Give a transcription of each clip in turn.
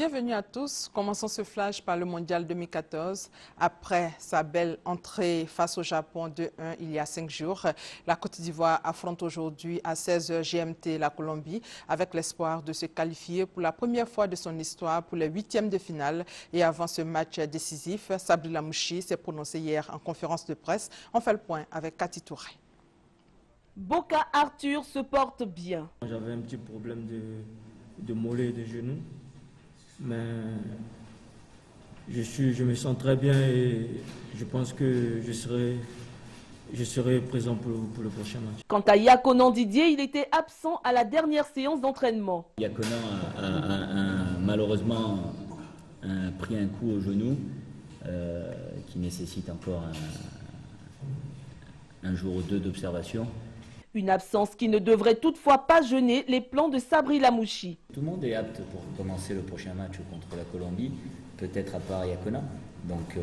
Bienvenue à tous. Commençons ce flash par le Mondial 2014. Après sa belle entrée face au Japon 2-1 il y a 5 jours, la Côte d'Ivoire affronte aujourd'hui à 16h GMT la Colombie avec l'espoir de se qualifier pour la première fois de son histoire pour les huitièmes de finale. Et avant ce match décisif, Sabri Lamouchi s'est prononcé hier en conférence de presse. On fait le point avec Cathy Touré. Boka Arthur se porte bien. J'avais un petit problème de mollet et de genoux. Mais je me sens très bien et je pense que je serai présent pour le prochain match. Quant à Yakonan Didier, il était absent à la dernière séance d'entraînement. Yakonan a malheureusement pris un coup au genou qui nécessite encore un jour ou deux d'observation. Une absence qui ne devrait toutefois pas gêner les plans de Sabri Lamouchi. Tout le monde est apte pour commencer le prochain match contre la Colombie, peut-être à part Yakonan. Donc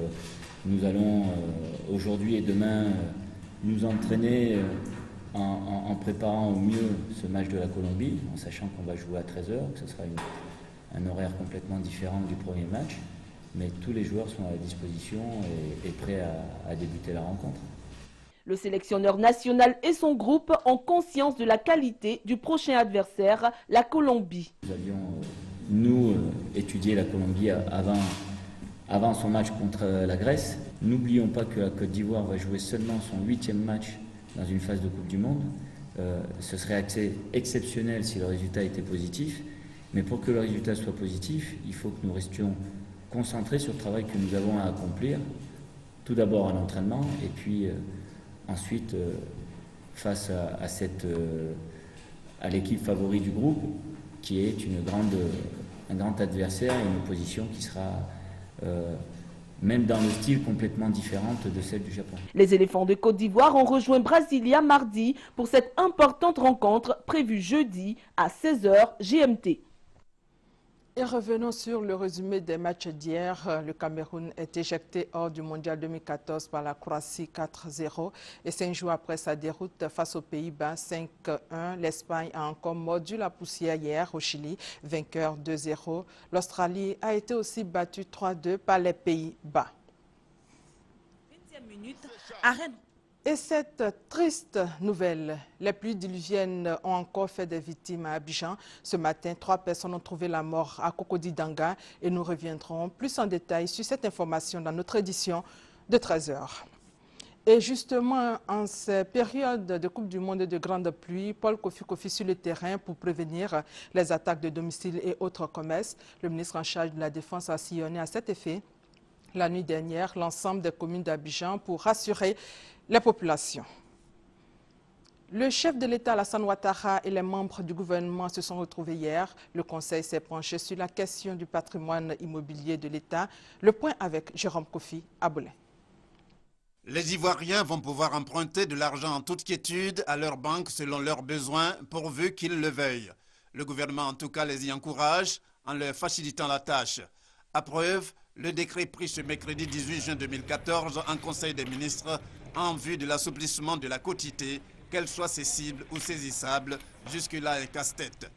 nous allons aujourd'hui et demain nous entraîner en préparant au mieux ce match de la Colombie, en sachant qu'on va jouer à 13h, que ce sera un horaire complètement différent du premier match. Mais tous les joueurs sont à la disposition et prêts à débuter la rencontre. Le sélectionneur national et son groupe ont conscience de la qualité du prochain adversaire, la Colombie. Nous avions, étudié la Colombie avant son match contre la Grèce. N'oublions pas que la Côte d'Ivoire va jouer seulement son 8e match dans une phase de Coupe du Monde. Ce serait exceptionnel si le résultat était positif. Mais pour que le résultat soit positif, il faut que nous restions concentrés sur le travail que nous avons à accomplir. Tout d'abord à l'entraînement et puis ensuite, face à l'équipe favori du groupe, qui est un grand adversaire et une opposition qui sera, même dans le style, complètement différente de celle du Japon. Les éléphants de Côte d'Ivoire ont rejoint Brasilia mardi pour cette importante rencontre prévue jeudi à 16h GMT. Et revenons sur le résumé des matchs d'hier. Le Cameroun est éjecté hors du Mondial 2014 par la Croatie 4-0. Et 5 jours après sa déroute face aux Pays-Bas 5-1, l'Espagne a encore mordu la poussière hier au Chili, vainqueur 2-0. L'Australie a été aussi battue 3-2 par les Pays-Bas. 20e minute, Arène. Et cette triste nouvelle, les pluies diluviennes ont encore fait des victimes à Abidjan. Ce matin, 3 personnes ont trouvé la mort à Cocody-Danga et nous reviendrons plus en détail sur cette information dans notre édition de 13h. Et justement, en ces périodes de Coupe du Monde et de grande pluie, Paul Kofi sur le terrain pour prévenir les attaques de domicile et autres commerces. Le ministre en charge de la Défense a sillonné à cet effet la nuit dernière l'ensemble des communes d'Abidjan pour rassurer les populations. Le chef de l'État, Alassane Ouattara, et les membres du gouvernement se sont retrouvés hier. Le Conseil s'est penché sur la question du patrimoine immobilier de l'État. Le point avec Jérôme Kofi Aboulin. Les Ivoiriens vont pouvoir emprunter de l'argent en toute quiétude à leur banque selon leurs besoins, pourvu qu'ils le veuillent. Le gouvernement, en tout cas, les y encourage en leur facilitant la tâche. À preuve, le décret pris ce mercredi 18 juin 2014 en Conseil des ministres en vue de l'assouplissement de la quotité, qu'elle soit cessible ou saisissable, jusque-là un casse-tête.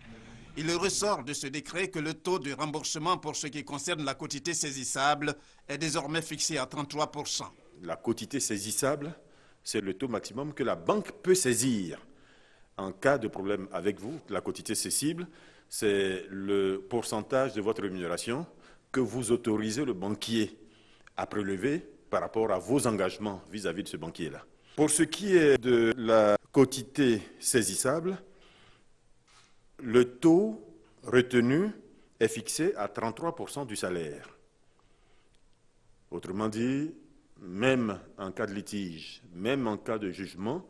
Il ressort de ce décret que le taux de remboursement pour ce qui concerne la quotité saisissable est désormais fixé à 33%. La quotité saisissable, c'est le taux maximum que la banque peut saisir. En cas de problème avec vous, la quotité cessible, c'est le pourcentage de votre rémunération que vous autorisez le banquier à prélever par rapport à vos engagements vis-à-vis de ce banquier-là. Pour ce qui est de la quotité saisissable, le taux retenu est fixé à 33% du salaire. Autrement dit, même en cas de litige, même en cas de jugement,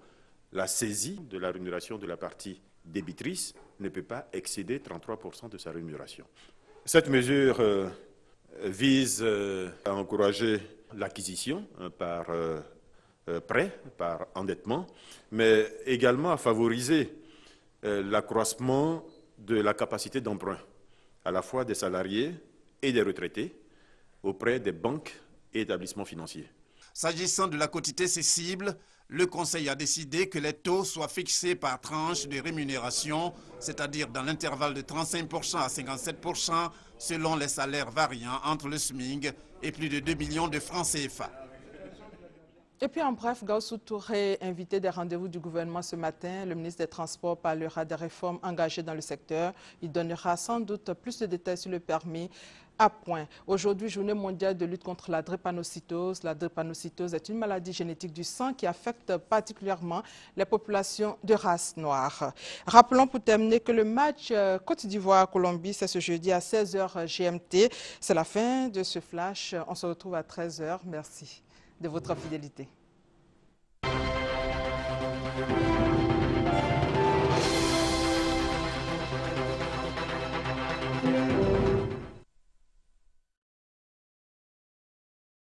la saisie de la rémunération de la partie débitrice ne peut pas excéder 33% de sa rémunération. Cette mesure vise à encourager l'acquisition par prêt, par endettement, mais également à favoriser l'accroissement de la capacité d'emprunt, à la fois des salariés et des retraités, auprès des banques et établissements financiers. S'agissant de la quotité cessible, Le Conseil a décidé que les taux soient fixés par tranche de rémunération, c'est-à-dire dans l'intervalle de 35% à 57% selon les salaires variant entre le SMIC et plus de 2 millions de francs CFA. Et puis en bref, Gaussou Touré, invité des rendez-vous du gouvernement ce matin, le ministre des Transports parlera des réformes engagées dans le secteur. Il donnera sans doute plus de détails sur le permis à point. Aujourd'hui, journée mondiale de lutte contre la drépanocytose. La drépanocytose est une maladie génétique du sang qui affecte particulièrement les populations de race noire. Rappelons pour terminer que le match Côte d'Ivoire-Colombie, c'est ce jeudi à 16h GMT. C'est la fin de ce flash. On se retrouve à 13h. Merci de votre fidélité.